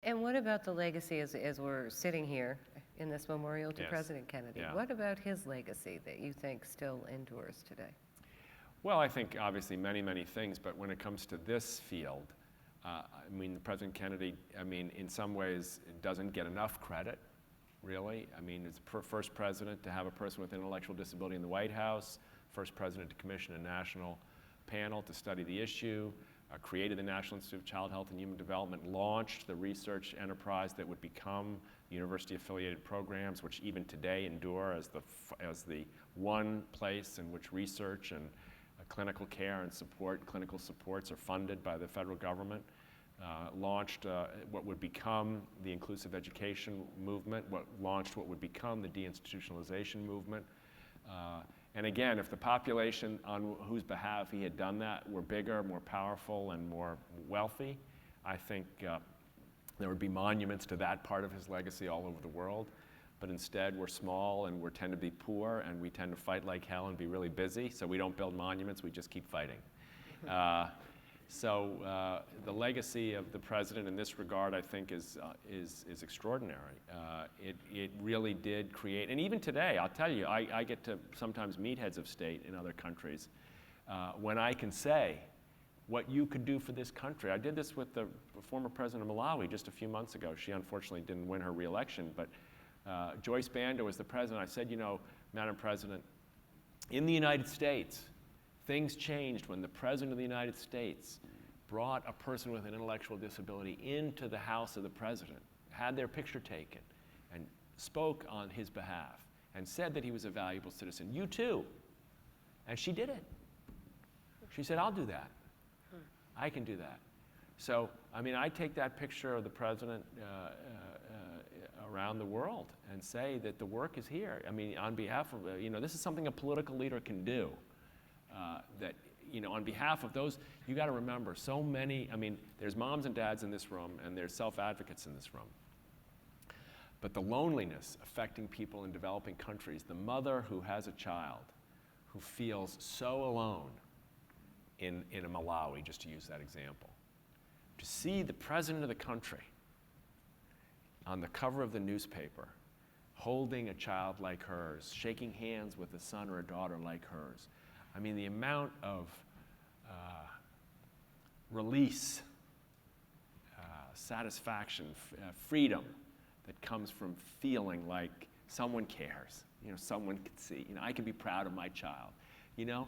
And what about the legacy as we're sitting here in this memorial to Yes. President Kennedy? Yeah. What about his legacy that you think still endures today? Well, I think obviously many, many things, but when it comes to this field, I mean, President Kennedy, I mean, in some ways doesn't get enough credit, really. I mean, it's the first president to have a person with intellectual disability in the White House, first president to commission a national panel to study the issue, created the National Institute of Child Health and Human Development, launched the research enterprise that would become university-affiliated programs, which even today endure as the one place in which research and clinical care and clinical supports are funded by the federal government. Launched what would become the inclusive education movement, launched what would become the deinstitutionalization movement. And again, if the population on whose behalf he had done that were bigger, more powerful, and more wealthy, I think there would be monuments to that part of his legacy all over the world. But instead, we're small and we tend to be poor and we tend to fight like hell and be really busy. So we don't build monuments, we just keep fighting. So the legacy of the president in this regard, I think, is extraordinary. It really did create, and even today, I'll tell you, I get to sometimes meet heads of state in other countries when I can say what you could do for this country. I did this with the former president of Malawi just a few months ago. She unfortunately didn't win her re-election, but Joyce Banda was the president. I said, you know, Madam President, in the United States, things changed when the President of the United States brought a person with an intellectual disability into the house of the President, had their picture taken, and spoke on his behalf, and said that he was a valuable citizen. You too. And she did it. She said, I'll do that. I can do that. So, I mean, I take that picture of the President around the world and say that the work is here. I mean, on behalf of, you know, this is something a political leader can do. That, you know, on behalf of those, you got to remember, so many, I mean, there's moms and dads in this room and there's self-advocates in this room. But the loneliness affecting people in developing countries, the mother who has a child who feels so alone in a Malawi, just to use that example, to see the president of the country on the cover of the newspaper holding a child like hers, shaking hands with a son or a daughter like hers. I mean, the amount of release, satisfaction, freedom that comes from feeling like someone cares, you know, someone can see, you know, I can be proud of my child, you know.